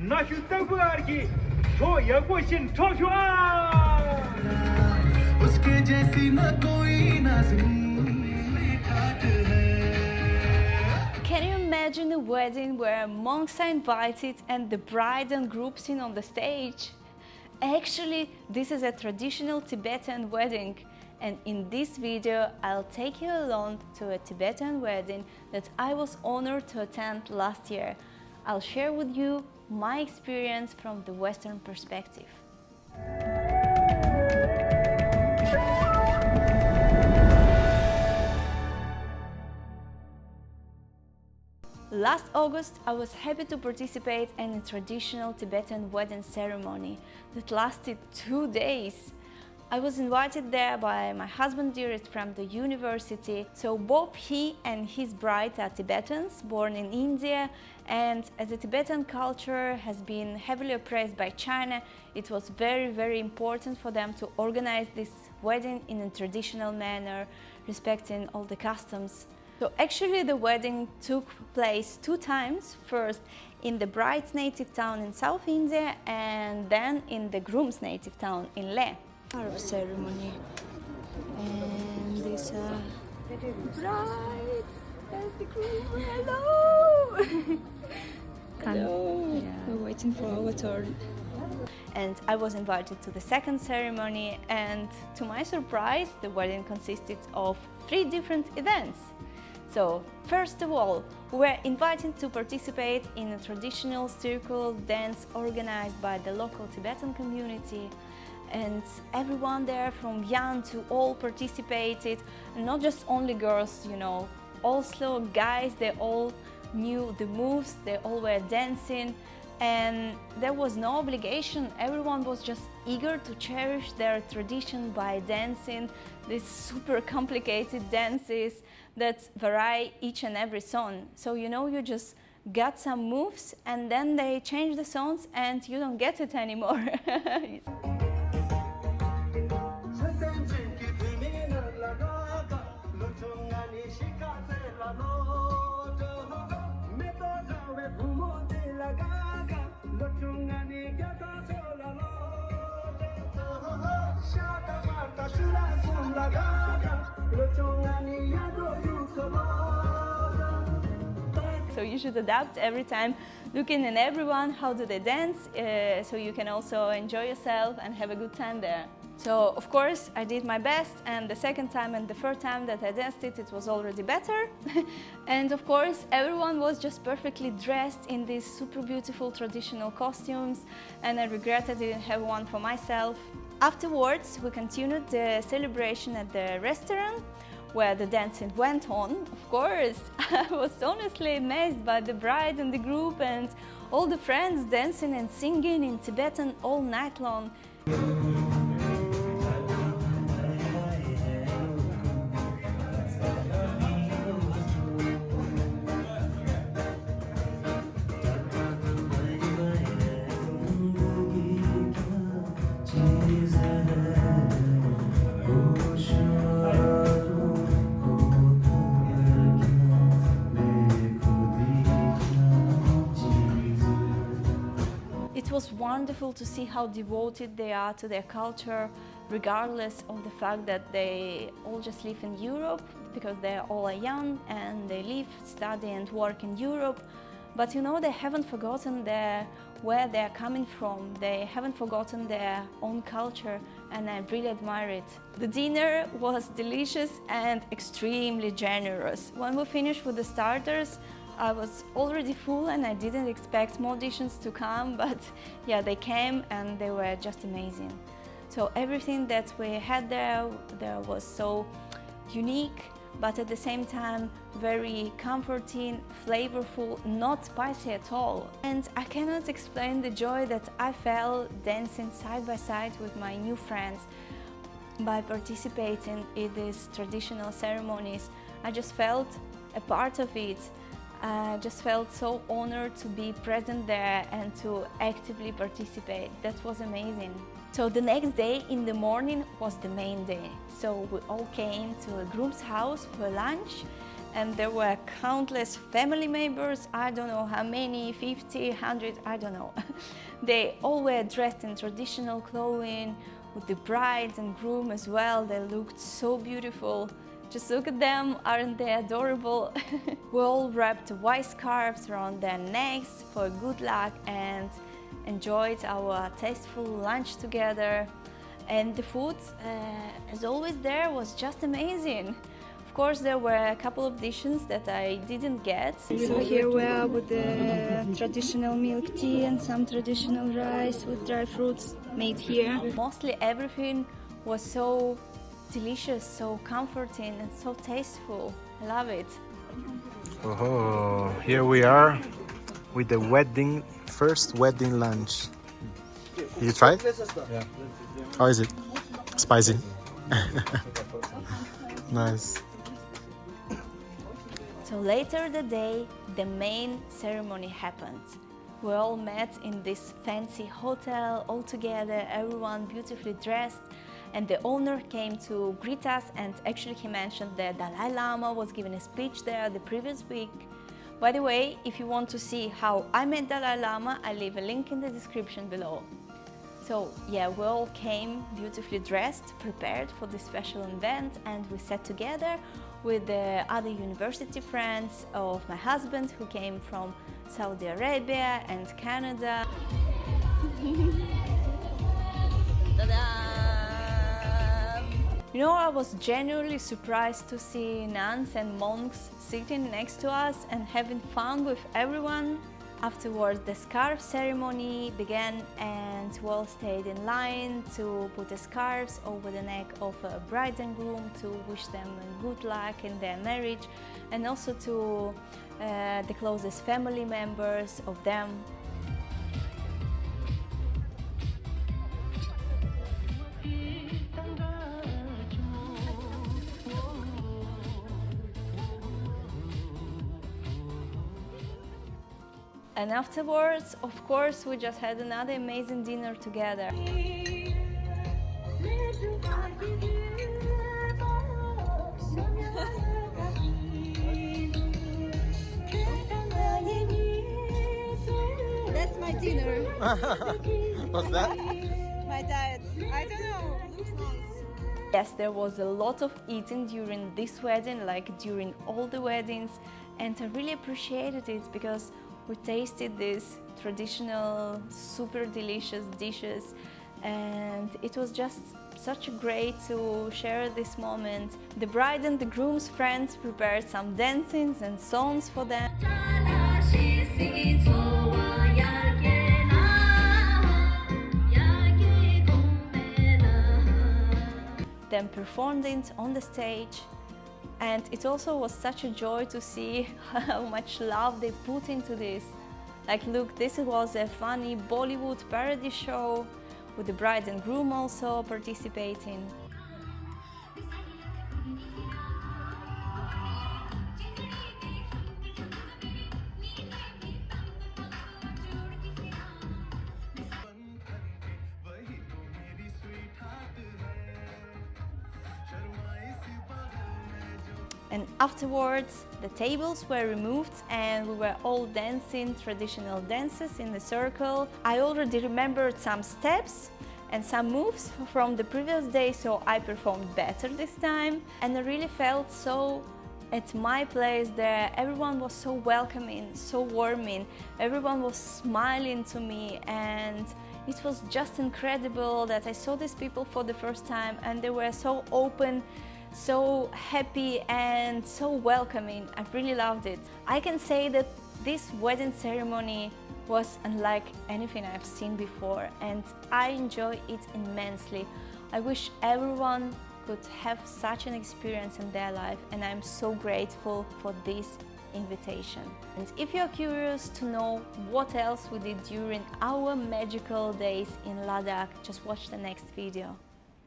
那是德国儿的，说也过心超出啊。उसके जैसी न कोई नाज़नीं खाट है. Can you imagine a wedding where monks are invited and the bride and group sing on the stage? Actually, this is a traditional Tibetan wedding, and in this video I'll take you along to a Tibetan wedding that I was honored to attend last year. I'll share with you my experience from the Western perspective. Last August, I was happy to participate in a traditional Tibetan wedding ceremony that lasted 2 days. I was invited there by my husband Direct from the university, so both he and his bride are Tibetans, born in India, and as the Tibetan culture has been heavily oppressed by China, it was very important for them to organize this wedding in a traditional manner, respecting all the customs. So actually the wedding took place 2 times, first in the bride's native town in South India and then in the groom's native town in Leh. Our ceremony, and this bride and the groom. Hello! Hello! Yeah. We're waiting for our turn. And I was invited to the second ceremony, and to my surprise the wedding consisted of 3 different events. So, first of all, we were invited to participate in a traditional circle dance organized by the local Tibetan community, and everyone there from young to old participated, and not just only girls, you know, also guys, they all knew the moves, they all were dancing, and there was no obligation. Everyone was just eager to cherish their tradition by dancing these super complicated dances that vary each and every song. So you know, you just got some moves and then they change the songs and you don't get it anymore. So you should adapt every time, looking at everyone, how do they dance, so you can also enjoy yourself and have a good time there. So of course I did my best, and the second time and the third time that I danced it was already better. And of course everyone was just perfectly dressed in these super beautiful traditional costumes, and I regret I didn't have one for myself. Afterwards we continued the celebration at the restaurant where the dancing went on. Of course, I was honestly amazed by the bride and the group and all the friends dancing and singing in Tibetan all night long. It was wonderful to see how devoted they are to their culture, regardless of the fact that they all just live in Europe, because they all are young and they live, study and work in Europe. But you know, they haven't forgotten where they're coming from. They haven't forgotten their own culture, and I really admire it. The dinner was delicious and extremely generous. When we finished with the starters, I was already full and I didn't expect more dishes to come, but yeah, they came and they were just amazing. So everything that we had there was so unique, but at the same time very comforting, flavorful, not spicy at all. And I cannot explain the joy that I felt dancing side by side with my new friends. By participating in these traditional ceremonies, I just felt a part of it. I just felt so honored to be present there and to actively participate. That was amazing. So the next day in the morning was the main day. So we all came to a groom's house for lunch, and there were countless family members, I don't know how many, 50, 100, I don't know. They all were dressed in traditional clothing, with the bride and groom as well. They looked so beautiful. Just look at them, aren't they adorable? We all wrapped white scarves around their necks for good luck and enjoyed our tasteful lunch together. And the food, as always there, was just amazing. Of course, there were a couple of dishes that I didn't get. So here we are with the traditional milk tea and some traditional rice with dry fruits made here. Mostly everything was so delicious, so comforting and so tasteful. I love it. Oh, here we are with the first wedding lunch. You tried? Yeah. How is it? Spicy. Nice. So later that day, the main ceremony happened. We all met in this fancy hotel all together, everyone beautifully dressed, and the owner came to greet us, and actually he mentioned that Dalai Lama was giving a speech there the previous week. By the way, if you want to see how I met Dalai Lama, I leave a link in the description below. So yeah, we all came beautifully dressed, prepared for this special event, and we sat together with the other university friends of my husband who came from Saudi Arabia and Canada. You know, I was genuinely surprised to see nuns and monks sitting next to us and having fun with everyone. Afterwards, the scarf ceremony began and we all stayed in line to put the scarves over the neck of a bride and groom to wish them good luck in their marriage, and also to the closest family members of them. And afterwards, of course, we just had another amazing dinner together. That's my dinner. What's that? My diet. I don't know. Looks nice. Yes, there was a lot of eating during this wedding, like during all the weddings, and I really appreciated it because we tasted these traditional, super delicious dishes, and it was just such great to share this moment. The bride and the groom's friends prepared some dancings and songs for them. Then performed it on the stage. And it also was such a joy to see how much love they put into this. Like, look, this was a funny Bollywood parody show with the bride and groom also participating. And afterwards, the tables were removed and we were all dancing traditional dances in a circle. I already remembered some steps and some moves from the previous day, so I performed better this time. And I really felt so at my place there. Everyone was so welcoming, so warming. Everyone was smiling to me, and it was just incredible that I saw these people for the first time and they were so open, so happy and so welcoming. I really loved it. I can say that this wedding ceremony was unlike anything I've seen before, and I enjoy it immensely. I wish everyone could have such an experience in their life, and I'm so grateful for this invitation. And if you're curious to know what else we did during our magical days in Ladakh, just watch the next video.